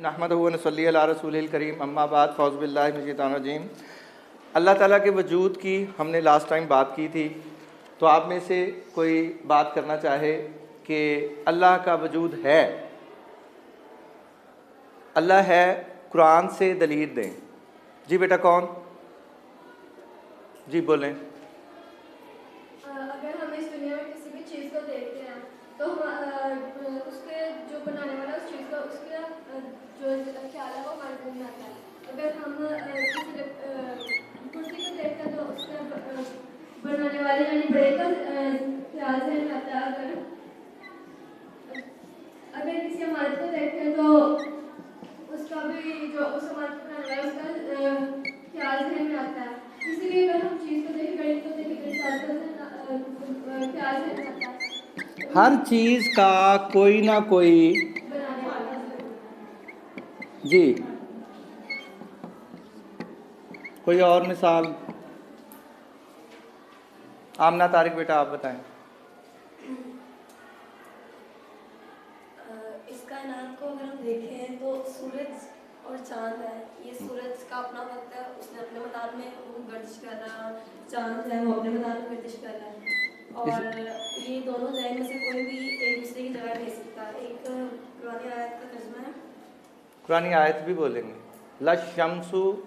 नहमदुहु व नसल्ली अला रसूलिल करीम अम्मा बाद फ़ौज़ बिल्लाहि मिनश शैतानिर रजीम। अल्लाह ताला के वजूद की हमने लास्ट टाइम बात की थी, तो आप में से कोई बात करना चाहे कि अल्लाह का वजूद है, अल्लाह है, कुरान से दलील दें। जी बेटा कौन? जी बोलें। अगर हम इस दुनिया में किसी भी चीज़ को देखते हैं तो हम उसके जो बनाने वाला उस चीज़ का उसका जो ख्याल है वो हमारे दिल में आता है। अगर हम किसी कुर्सी को देखते हैं तो उसका बनाने वाले यानी बड़े का ख्याल से आता है। अगर किसी इमारत को देखते हैं तो उसका भी जो उस इमारत को बनाने वाला उसका ख्याल जहन में आता है। इसीलिए अगर हम चीज़ को देखें, गणित को देखें, ख्याल जहन में आता है। हर चीज़ का कोई ना कोई बनाने वाला जी। कोई और मिसाल? आमना तारिक बेटा आप बताएं। इस कायनात को अगर हम देखें तो सूरज और चांद है। ये सूरज का अपना वक्त है, उसने अपने मैदान में वो गर्दिश कर रहा है, चांद है वो अपने मैदान में गर्दिश कर रहा है, और ये दोनों जगह में से कोई भी एक दूसरे की जगह ले सकता है। एक पुरानी आयत का तर्जुमा है, पुरानी आयत भी बोलेंगे, लशम्सु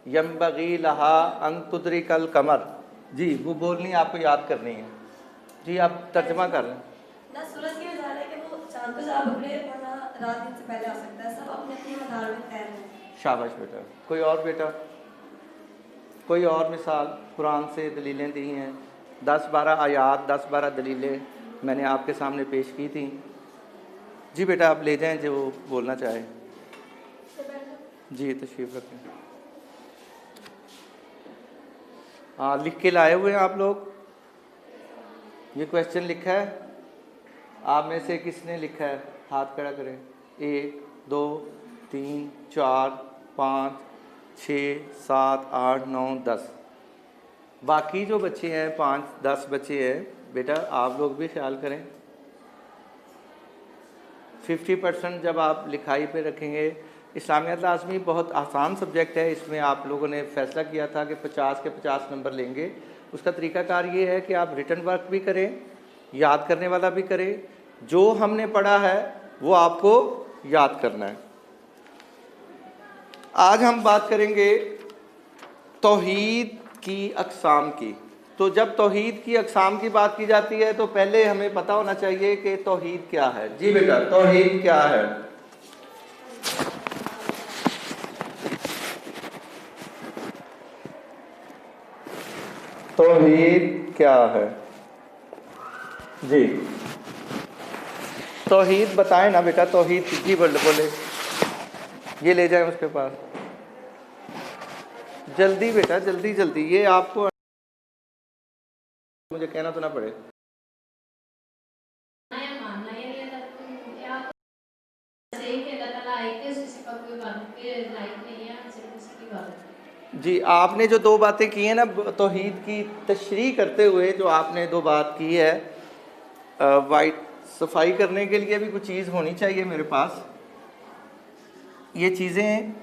यंबगी लहा अन तुदरिकल कमर। जी वो बोलनी आपको याद करनी है। जी आप तर्जमा कर लें। ना सूरज की वजह है कि वो चांद को जा पकड़े और ना रात दिन से पहले आ सकता है। सब अपने अपने मैदान में तैर हैं। शाबाश बेटा। कोई और बेटा? कोई और मिसाल? कुरान से दलीलें दी हैं, 10-12 आयात, 10-12 दलीलें मैंने आपके सामने पेश की थी। जी बेटा आप ले जाएं जो बोलना चाहे। जी तशरीफ़ रखें। हाँ लिख के लाए हुए हैं आप लोग? ये क्वेश्चन लिखा है? आप में से किसने लिखा है? हाथ खड़ा करें। 1 2 3 4 5 6 7 8 9 10। बाकी जो बच्चे हैं 5-10 बच्चे हैं, बेटा आप लोग भी ख्याल करें। 50% जब आप लिखाई पे रखेंगे। इस्लामियात लाज़मी बहुत आसान सब्जेक्ट है, इसमें आप लोगों ने फ़ैसला किया था कि 50 के 50 नंबर लेंगे। उसका तरीक़ाकार ये है कि आप रिटन वर्क भी करें, याद करने वाला भी करें। जो हमने पढ़ा है वो आपको याद करना है। आज हम बात करेंगे तौहीद की अक़साम की। तो जब तौहीद की अक़साम की बात की जाती है तो पहले हमें पता होना चाहिए कि तौहीद क्या है। जी बेटा तौहीद क्या है? तौहीद क्या है? जी तौहीद बताएं ना बेटा। तौहीद जी बोले। ये ले जाएं उसके पास जल्दी बेटा, जल्दी जल्दी। ये आपको मुझे कहना तो ना पड़े। जी आपने जो 2 बातें की हैं ना तौहीद की तशरीह करते हुए, जो आपने 2 बात की है, वाइट सफाई करने के लिए भी कुछ चीज़ होनी चाहिए मेरे पास। ये चीज़ें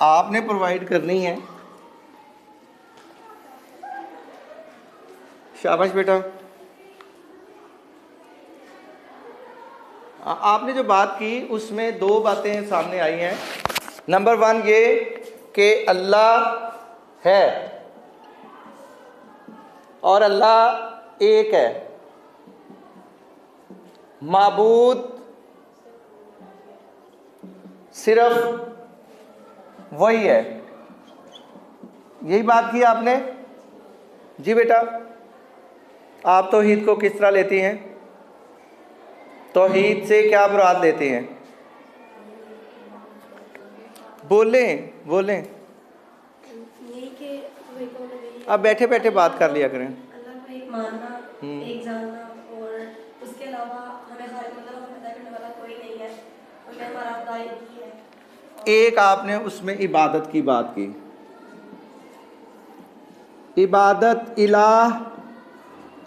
आपने प्रोवाइड करनी है। शाबाश बेटा। आपने जो बात की उसमें 2 बातें सामने आई हैं। नंबर 1 ये कि अल्लाह है और अल्लाह एक है, माबूद सिर्फ वही है। यही बात की आपने। जी बेटा आप तौहीद को किस तरह लेती हैं? तौहीद से क्या मुराद लेते हैं? बोलें। अब बैठे बैठे बात कर लिया करें। अल्लाह को एक मानना, एक जानना, और उसके अलावा हमें पैदा करने वाला कोई नहीं है, हमें हमारा खुदा एक ही है। एक आपने उसमें इबादत की बात की। इबादत इलाह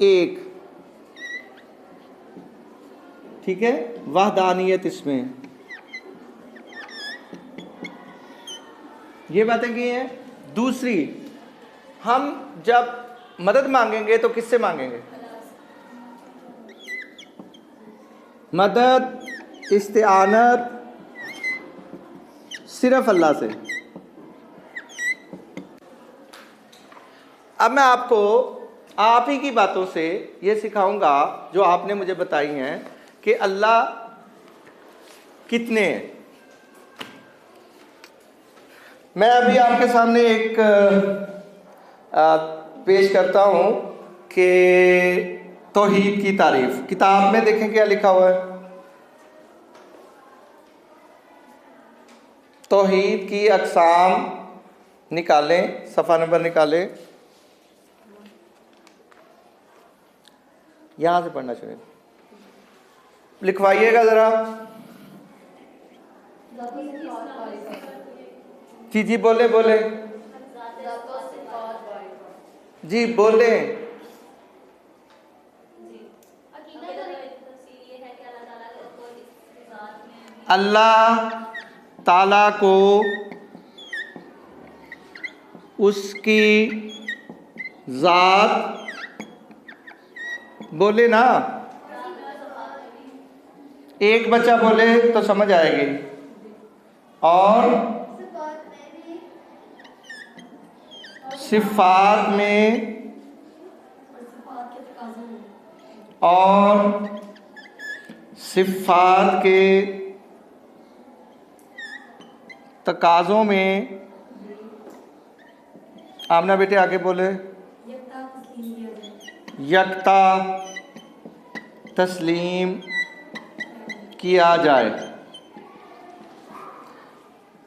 एक, ठीक है, वहदानियत इसमें। ये बातें की हैं। दूसरी, हम जब मदद मांगेंगे तो किससे मांगेंगे? मदद, इस्तिआनत सिर्फ अल्लाह से। अब मैं आपको आप ही की बातों से ये सिखाऊंगा जो आपने मुझे बताई हैं कि अल्लाह कितने हैं। मैं अभी आपके सामने एक पेश करता हूँ कि तौहीद की तारीफ। किताब में देखें क्या लिखा हुआ है। तौहीद की अक़साम निकालें, सफ़ा नंबर निकालें, यहाँ से पढ़ना चाहिए, लिखवाइएगा ज़रा। जी जी बोले बोले जी बोले। अल्लाह ताला को उसकी ज़ात, बोले ना, एक बच्चा बोले तो समझ आएगी, और सिफ़ात में और सिफ़ात के तकाज़ों में। आमना बेटे आगे बोले। यकता तस्लीम किया जाए।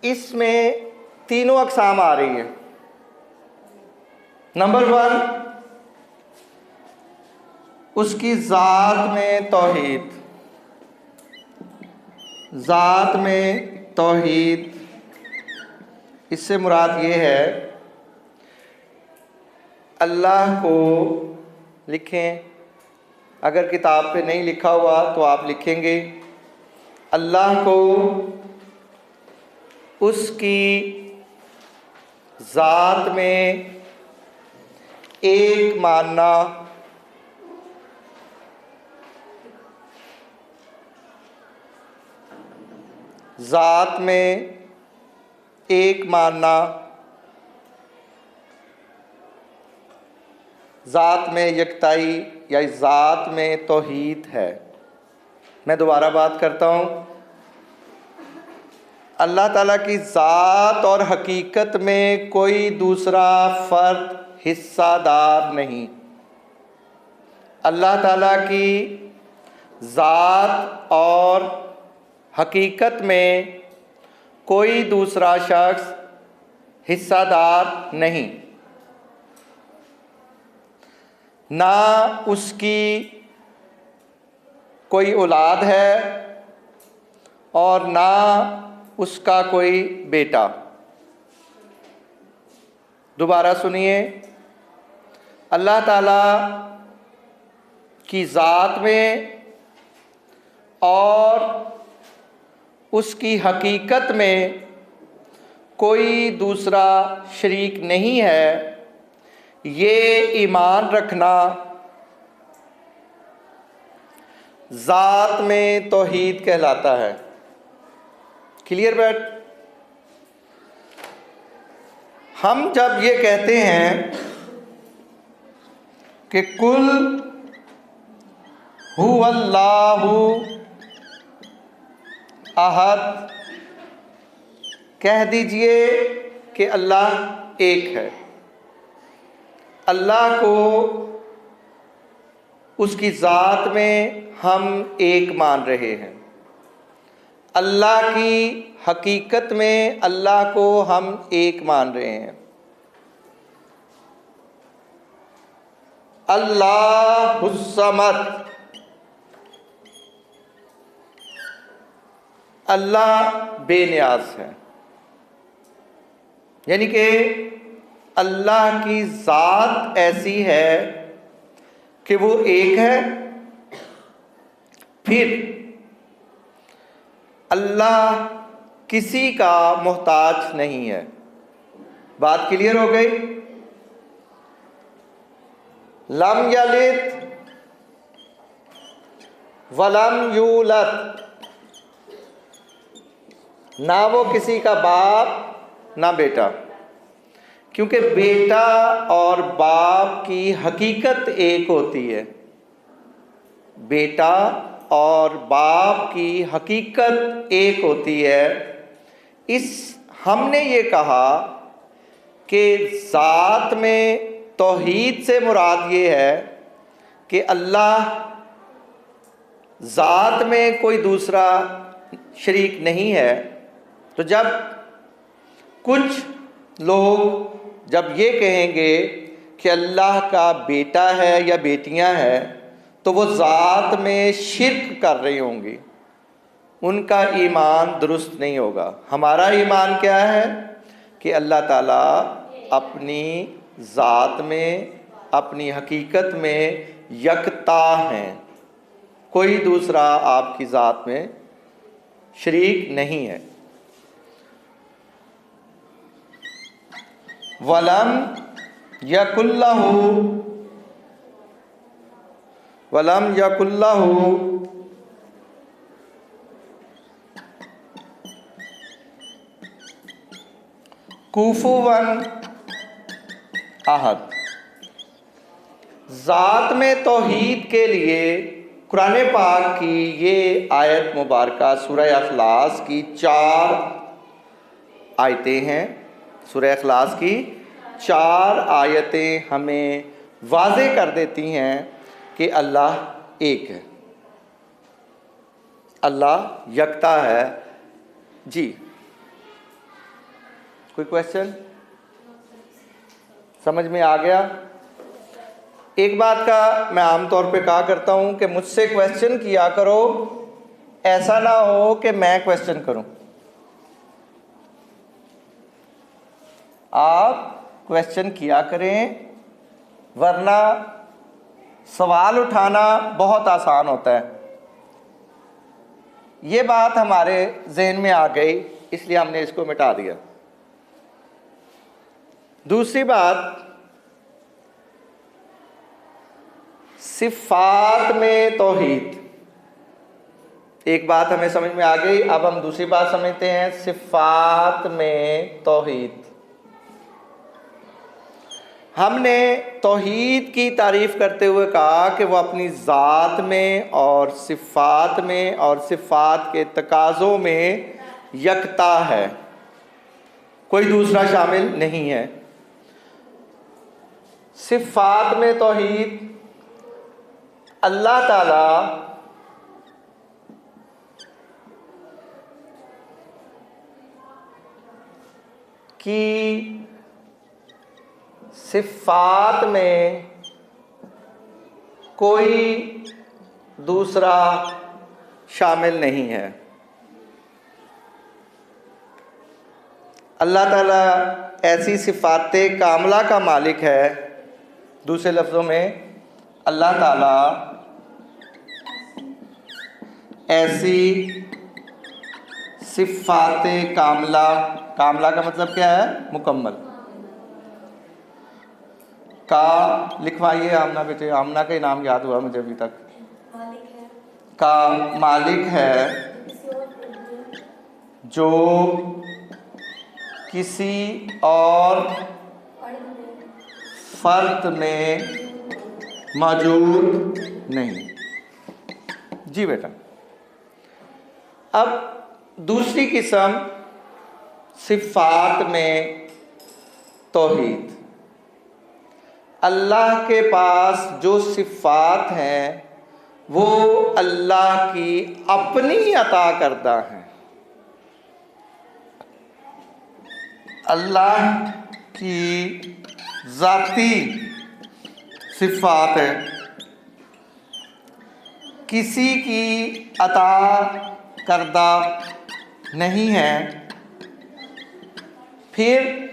इसमें तीनों अक़साम आ रही हैं। नंबर 1, उसकी ज़ात में तौहीद। ज़ात में तौहीद, इससे मुराद ये है, अल्लाह को लिखें, अगर किताब पे नहीं लिखा हुआ तो आप लिखेंगे, अल्लाह को उसकी ज़ात में एक मानना, ज़ात में एक मानना, ज़ात में यकताई या ज़ात में तौहीद है। मैं दोबारा बात करता हूँ, अल्लाह ताला की ज़ात और हकीकत में कोई दूसरा फ़र्द हिस्सादार नहीं। अल्लाह ताला की ज़ात और हकीकत में कोई दूसरा शख्स हिस्सादार नहीं। ना उसकी कोई औलाद है और ना उसका कोई बेटा। दोबारा सुनिए, अल्लाह ताला की ज़ात में और उसकी हकीकत में कोई दूसरा शरीक नहीं है। ये ईमान रखना ज़ात में तौहीद कहलाता है। Clear bat? हम जब ये कहते हैं कि कुल हुवल्लाहु अहद, कह दीजिए कि अल्लाह एक है। अल्लाह को उसकी ज़ात में हम एक मान रहे हैं। अल्लाह की हकीकत में अल्लाह को हम एक मान रहे हैं। अल्लाहुस्समद, अल्लाह बेनियाज है, यानी कि अल्लाह की ज़ात ऐसी है कि वो एक है। फिर अल्लाह किसी का मोहताज नहीं है। बात क्लियर हो गई? लम यलिद वलम यूलद, ना वो किसी का बाप ना बेटा, क्योंकि बेटा और बाप की हकीकत एक होती है। बेटा और बाप की हकीकत एक होती है। हमने ये कहा कि ज़ात में तौहीद से मुराद ये है कि अल्लाह ज़ात में कोई दूसरा शरीक नहीं है। तो जब कुछ लोग जब ये कहेंगे कि अल्लाह का बेटा है या बेटियां हैं, तो वो ज़ात में शिर्क कर रही होंगी, उनका ईमान दुरुस्त नहीं होगा। हमारा ईमान क्या है कि अल्लाह ताला अपनी ज़ात में, अपनी हकीकत में यकता हैं, कोई दूसरा आपकी ज़ात में शरीक नहीं है। वलम यकुल्लहु कुफुवन अहद। ज़ात में तौहीद के लिए कुरान पाक की ये आयत मुबारका सूरह अखलास की 4 आयतें हैं। सूरह अखलास की 4 आयतें हमें वाज़े कर देती हैं कि अल्लाह एक है, अल्लाह यकता है। जी, कोई क्वेश्चन? समझ में आ गया? एक बात का मैं आमतौर पे कहा करता हूँ कि मुझसे क्वेश्चन किया करो, ऐसा ना हो कि मैं क्वेश्चन करूँ। आप क्वेश्चन किया करें, वरना सवाल उठाना बहुत आसान होता है। ये बात हमारे जहन में आ गई, इसलिए हमने इसको मिटा दिया। दूसरी बात, सिफ़ात में तौहीद। एक बात हमें समझ में आ गई, अब हम दूसरी बात समझते हैं, सिफ़ात में तौहीद। हमने तौहीद की तारीफ़ करते हुए कहा कि वह अपनी ज़ात में और सिफ़ात में और सिफ़ात के तकाज़ों में यकता है, कोई दूसरा शामिल नहीं है। सिफ़ात में तौहीद, अल्लाह ताला की सिफ़ात में कोई दूसरा शामिल नहीं है। अल्लाह ताला ऐसी सिफ़ाते कामला का मालिक है। दूसरे लफ्ज़ों में, अल्लाह ताला ऐसी सिफ़ाते कामला, कामला का मतलब क्या है? मुकम्मल। का लिखवाइए आमना बेटे, आमना का ही नाम याद हुआ मुझे अभी तक। का मालिक है जो किसी और फ़र्द में मौजूद नहीं। जी बेटा। अब दूसरी किस्म सिफ़ात में तौहीद। अल्लाह के पास जो सिफ़ात हैं वो अल्लाह की अपनी अता करदा हैं। अल्लाह की ज़ाती सिफ़ात है, किसी की अता करदा नहीं है। फिर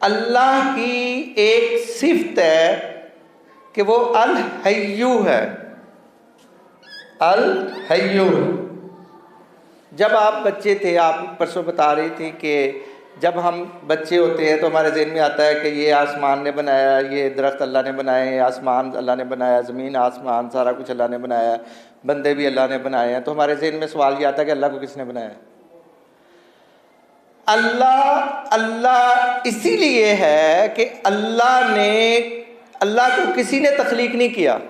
अल्लाह की एक सिफ़त है कि वो अल हय्यू है। अल हय्यू। जब आप बच्चे थे, आप परसों बता रही थी कि जब हम बच्चे होते हैं तो हमारे ज़हन में आता है कि ये आसमान ने बनाया, ये दरख्त अल्लाह ने बनाए, ये आसमान अल्लाह ने बनाया, ज़मीन आसमान सारा कुछ अल्लाह ने बनाया, बंदे भी अल्लाह ने बनाए हैं। तो हमारे ज़हन में सवाल ये आता है कि अल्लाह को किसने बनाया? अल्लाह इसीलिए है कि अल्लाह को किसी ने तख्लीक नहीं किया।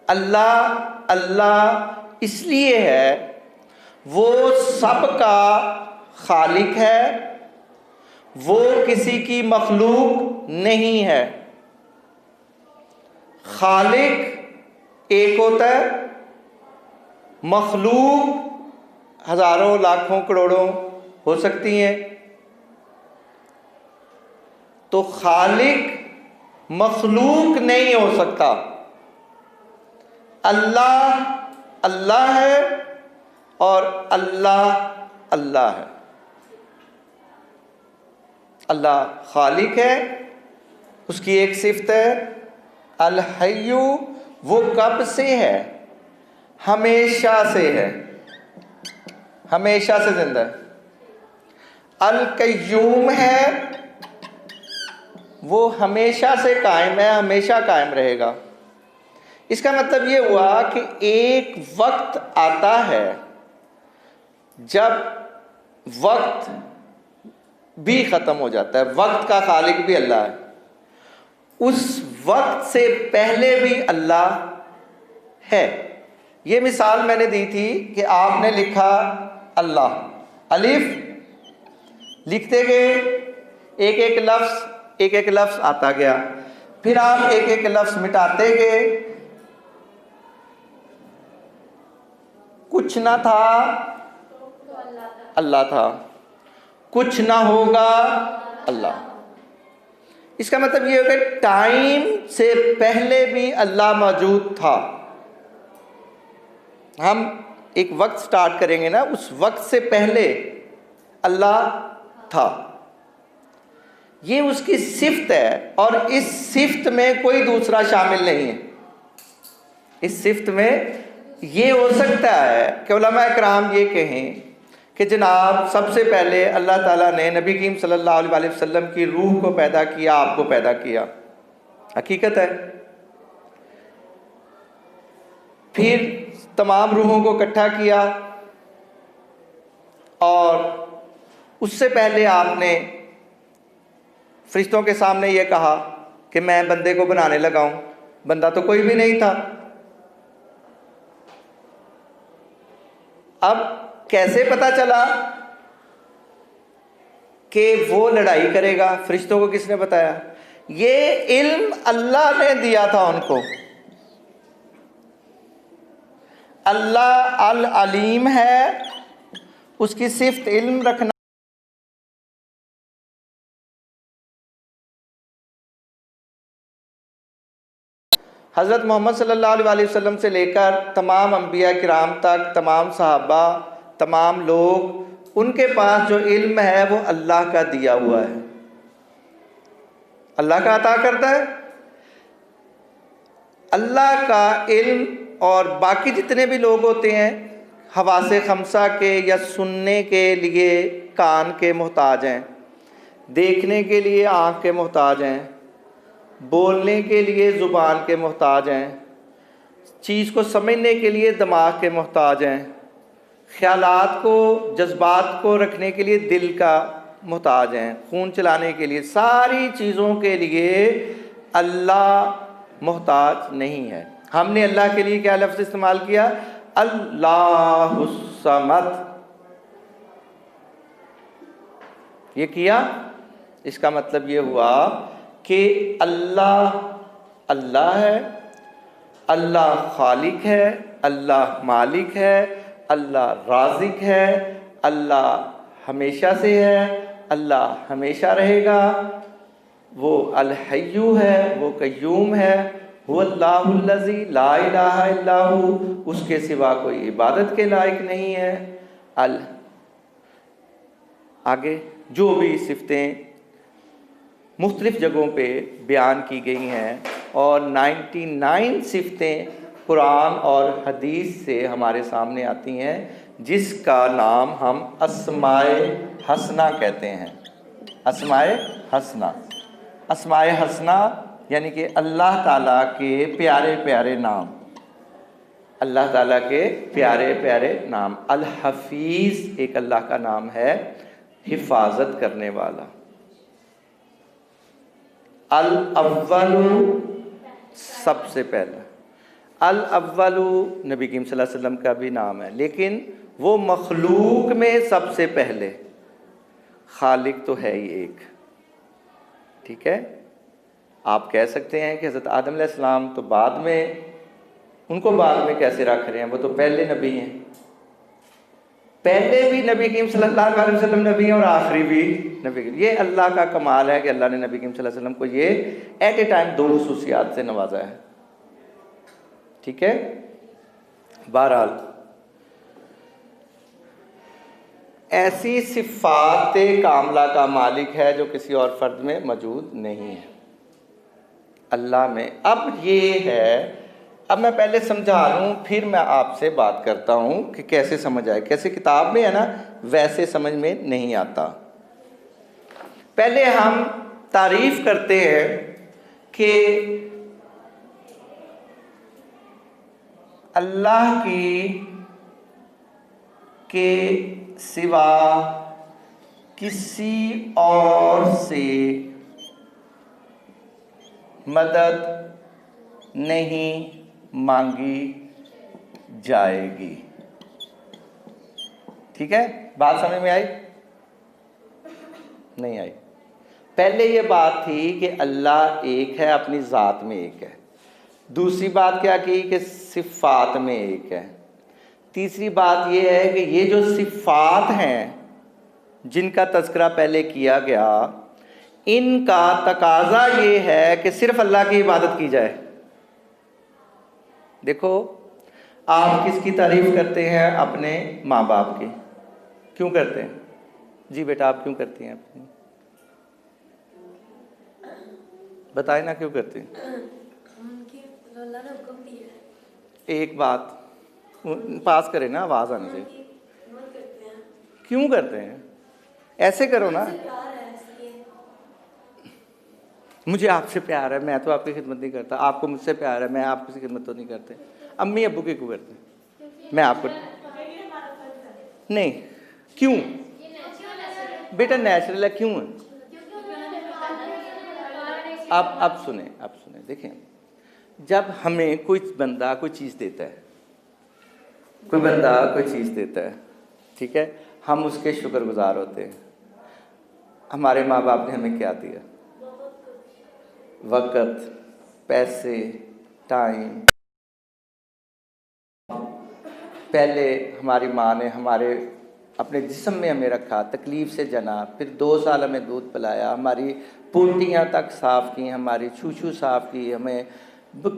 अल्लाह इसलिए है, वो सबका खालिक है, वो किसी की मखलूक नहीं है। खालिक एक होता है, मखलूक हज़ारों लाखों करोड़ों हो सकती हैं। तो खालिक मखलूक नहीं हो सकता। अल्लाह है और अल्लाह है। अल्लाह खालिक है, उसकी एक सिफ्त है अल हय्यु, वो कब से है? हमेशा से है, हमेशा से जिंदा है। अल कय्यूम है, वो हमेशा से कायम है, हमेशा कायम रहेगा। इसका मतलब ये हुआ कि एक वक्त आता है जब वक्त भी ख़त्म हो जाता है। वक्त का खालिक भी अल्लाह है, उस वक्त से पहले भी अल्लाह है। ये मिसाल मैंने दी थी कि आपने लिखा अल्लाह, अलिफ लिखते गए, एक एक लफ्ज़ आता गया, फिर आप एक एक लफ्ज़ मिटाते गए। कुछ ना था, अल्लाह था, कुछ ना होगा, अल्लाह। इसका मतलब ये है कि टाइम से पहले भी अल्लाह मौजूद था। हम एक वक्त स्टार्ट करेंगे ना, उस वक्त से पहले अल्लाह था। ये उसकी सिफ्त है, और इस सिफ्त में कोई दूसरा शामिल नहीं है। इस सिफ्त में ये हो सकता है कि उलमा इकराम ये कहें कि जनाब सबसे पहले अल्लाह ताला ने नबी करीम सल्लल्लाहु अलैहि वसल्लम की रूह को पैदा किया, आपको पैदा किया, हकीकत है। फिर तमाम रूहों को इकट्ठा किया, और उससे पहले आपने फरिश्तों के सामने ये कहा कि मैं बंदे को बनाने लगा हूं। बंदा तो कोई भी नहीं था। अब कैसे पता चला कि वो लड़ाई करेगा? फरिश्तों को किसने बताया? ये इल्म अल्लाह ने दिया था उनको। अल्लाह अल अलीम है, उसकी सिफ्त इल्म रखना। हज़रत मोहम्मद सल्लल्लाहु अलैहि वसल्लम से लेकर तमाम अंबिया किराम तक, तमाम सहाबा, तमाम लोग, उनके पास जो इल्म है वो अल्लाह का दिया हुआ है, अल्लाह का अता करता है। अल्लाह का इल्म, और बाकी जितने भी लोग होते हैं हवासे खमसा के या सुनने के लिए कान के मोहताज हैं, देखने के लिए आँख के मोहताज हैं, बोलने के लिए ज़ुबान के मोहताज हैं, चीज़ को समझने के लिए दिमाग के मोहताज हैं, ख्यालात को, जज्बात को रखने के लिए दिल का मोहताज हैं, खून चलाने के लिए, सारी चीज़ों के लिए अल्लाह मोहताज नहीं है। हमने अल्लाह के लिए क्या लफ्ज़ इस्तेमाल किया? अल्लाहुस समद। ये किया, इसका मतलब ये हुआ कि अल्लाह अल्लाह है, अल्लाह खालिक है, अल्लाह मालिक है, अल्लाह राज़िक है, अल्लाह हमेशा से है, अल्लाह हमेशा रहेगा, वो अल हय्यु है, वो कय्यूम है, हुवल्लाहुल्लज़ी ला इलाहा इल्ला हु, उसके सिवा कोई इबादत के लायक नहीं है। आगे जो भी सिफ़तें मुख्तलिफ़ जगहों पे बयान की गई हैं, और 99 सिफ़तें कुरान और हदीस से हमारे सामने आती हैं, जिसका नाम हम अस्माए हसना कहते हैं। अस्माए हसना, अस्माए हसना यानी कि अल्लाह ताला के प्यारे प्यारे नाम, अल्लाह ताला के प्यारे प्यारे नाम। अल हफीज़ एक अल्लाह का नाम है, हिफाजत करने वाला। अल अव्वलु सबसे पहला, अल अव्वलु नबी करीम सल्लल्लाहु अलैहि वसल्लम का भी नाम है, लेकिन वो मखलूक में सबसे पहले, खालिक तो है ही एक। ठीक है, आप कह सकते हैं कि हज़रत आदम अलैहिस्सलाम तो बाद में, उनको बाद में कैसे रख रहे हैं, वो तो पहले नबी हैं। पहले भी नबी करीम सल्लल्लाहु अलैहि वसल्लम नबी हैं और आखिरी भी नबी। ये अल्लाह का कमाल है कि अल्लाह ने नबी करीम सल्लल्लाहु अलैहि वसल्लम को ये एट ए टाइम 2 खुसूसियात से नवाजा है। ठीक है, बहरहाल ऐसी सिफ़ात कामला का मालिक है जो किसी और फर्द में मौजूद नहीं है, अल्लाह में। अब ये है, अब मैं पहले समझा लूँ, फिर मैं आपसे बात करता हूँ कि कैसे समझ आए। कैसे किताब में है ना, वैसे समझ में नहीं आता। पहले हम तारीफ़ करते हैं कि अल्लाह की के सिवा किसी और से मदद नहीं मांगी जाएगी। ठीक है, बात समझ में आई? नहीं आई। पहले ये बात थी कि अल्लाह एक है, अपनी ज़ात में एक है। दूसरी बात क्या की कि सिफ़ात में एक है। तीसरी बात ये है कि ये जो सिफ़ात हैं जिनका तज़किरा पहले किया गया, इनका तकाज़ा ये है कि सिर्फ़ अल्लाह की इबादत की जाए। देखो, आप किसकी तारीफ़ करते हैं? अपने माँ बाप की। क्यों करते हैं? जी बेटा, आप क्यों करती हैं अपनी? बताए ना क्यों करते हैं? अल्लाह ने हुक्म दिया है। एक बात पास करें ना, आवाज़ आने से। करते हैं। क्यों करते हैं? ऐसे करो ना। प्यार है इसलिए। मुझे आपसे प्यार है, मैं तो आपकी खिदमत नहीं करता। आपको मुझसे प्यार है, मैं आपकी खिदमत तो नहीं करते। अम्मी अब्बू की क्यों करते हैं? मैं आपको नहीं। क्यों बेटा? नेचुरल है। क्यों है? अब सुने, देखें, जब हमें कोई बंदा कोई चीज़ देता है, कोई बंदा कोई चीज़ देता है, ठीक है, हम उसके शुक्रगुजार होते हैं। हमारे माँ बाप ने हमें क्या दिया? वक़्त, पैसे, टाइम। पहले हमारी माँ ने हमारे अपने जिस्म में हमें रखा, तकलीफ़ से जना, फिर 2 साल हमें दूध पिलाया, हमारी पोटियाँ तक साफ़ की, हमारी छूछू साफ़ की, हमें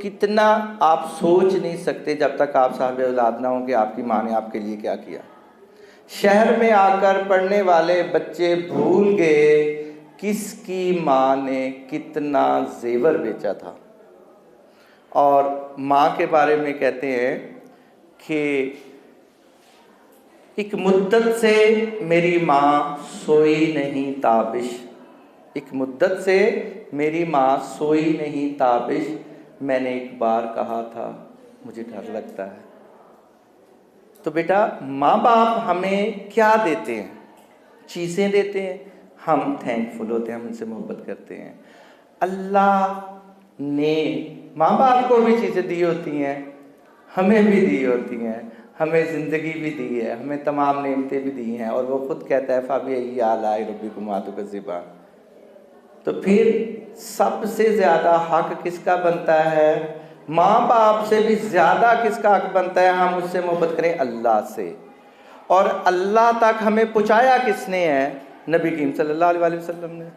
कितना आप सोच नहीं सकते जब तक आप साहिब औलाद ना हो कि आपकी माँ ने आपके लिए क्या किया। शहर में आकर पढ़ने वाले बच्चे भूल गए किसकी माँ ने कितना जेवर बेचा था। और माँ के बारे में कहते हैं कि एक मुद्दत से मेरी माँ सोई नहीं ताबिश, एक मुद्दत से मेरी माँ सोई नहीं ताबिश, मैंने एक बार कहा था मुझे डर लगता है। तो बेटा, माँ बाप हमें क्या देते हैं? चीज़ें देते हैं, हम थैंकफुल होते हैं, हम उनसे मोहब्बत करते हैं। अल्लाह ने माँ बाप को भी चीज़ें दी होती हैं, हमें भी दी होती हैं, हमें ज़िंदगी भी दी है, हमें तमाम नेमतें भी दी हैं, और वो खुद कहता है फ़ाबी आलाई रब्बिकुम तुकज़्ज़िबान। तो फिर सबसे ज़्यादा हक किसका बनता है? माँ बाप से भी ज़्यादा किसका हक बनता है? हम उससे मोहब्बत करें, अल्लाह से। और अल्लाह तक हमें पहुँचाया किसने है? नबी करीम सल्लल्लाहु अलैहि वसल्लम ने।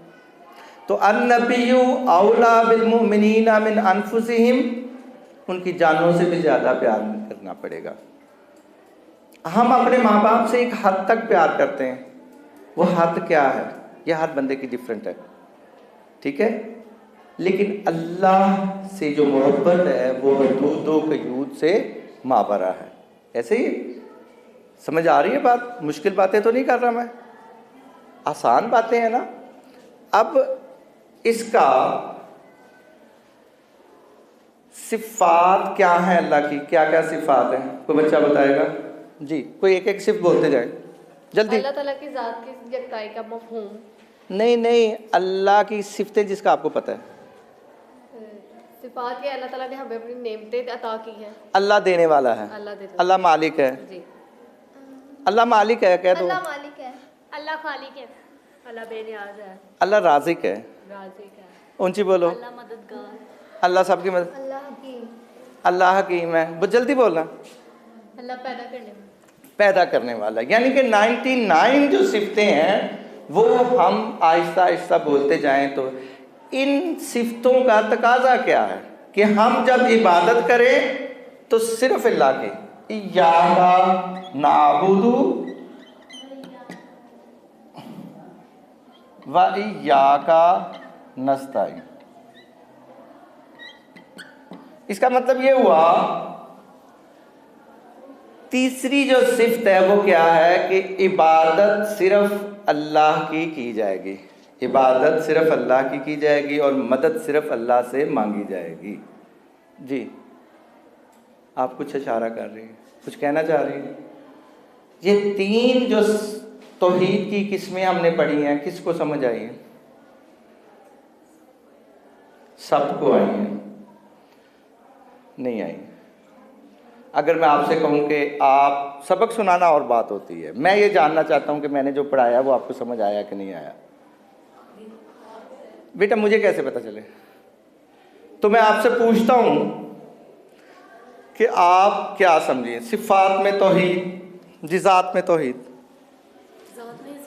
तो अन्नबिय्यु औला बिल मुमिनीना मिन अनफुसिहिम, उनकी जानों से भी ज़्यादा प्यार करना पड़ेगा। हम अपने माँ बाप से एक हद तक प्यार करते हैं, वो हद क्या है? यह हर बंदे की डिफरेंट है, ठीक है। लेकिन अल्लाह से जो मोहब्बत है वो हदूदो क़यूद से माबरा है। ऐसे ही समझ आ रही है बात? मुश्किल बातें तो नहीं कर रहा मैं, आसान बातें हैं ना। अब इसका सिफ़ात क्या है अल्लाह की, क्या क्या सिफ़ात हैं? कोई बच्चा बताएगा जी? कोई एक एक सिर्फ बोलते जाए जल्दी। अल्लाह ताला की ज़ात की यकताई का मफ़हूम। नहीं, अल्लाह की सिफ़तें जिसका आपको पता है। सिफ़ात ये अल्लाह ताला ने हमें अपनी नेमतें अता की हैं। अल्लाह देने वाला है, अल्लाह मालिक है जी, अल्लाह मालिक है, कह दो। अल्लाह मालिक है, अल्लाह खालिक है, अल्लाह बेनियाज़ है, अल्लाह राज़िक है, राज़िक है, ऊंची बोलो। अल्लाह मददगार, अल्लाह सबकी मदद, अल्लाह हकीम, अल्लाह हकीम है। बहुत जल्दी बोलना। अल्लाह पैदा करने वाला, यानी कि 99 जो सिफ़तें हैं वो हम आहिस्ता आहिस्ता बोलते जाएं तो इन सिफ़तों का तकाजा क्या है कि हम जब इबादत करें तो सिर्फ अल्लाह की, इय्याका नाअबुदु व इय्याका नस्तईन। इसका मतलब ये हुआ, तीसरी जो सिफ़त है वो क्या है कि इबादत सिर्फ अल्लाह की जाएगी, इबादत सिर्फ अल्लाह की जाएगी और मदद सिर्फ अल्लाह से मांगी जाएगी। जी, आप कुछ इशारा कर रही हैं, कुछ कहना चाह रही हैं? ये तीन जो तौहीद की किस्में हमने पढ़ी हैं, किसको समझ आई हैं? सबको आई हैं? नहीं आई? अगर मैं आपसे कहूँ कि आप सबक सुनाना और बात होती है, मैं ये जानना चाहता हूँ कि मैंने जो पढ़ाया वो आपको समझ आया कि नहीं आया। बेटा मुझे कैसे पता चले? तो मैं आपसे पूछता हूँ कि आप क्या समझिए, सिफ़ात में तौहीद, जिज़ात में तौहीद।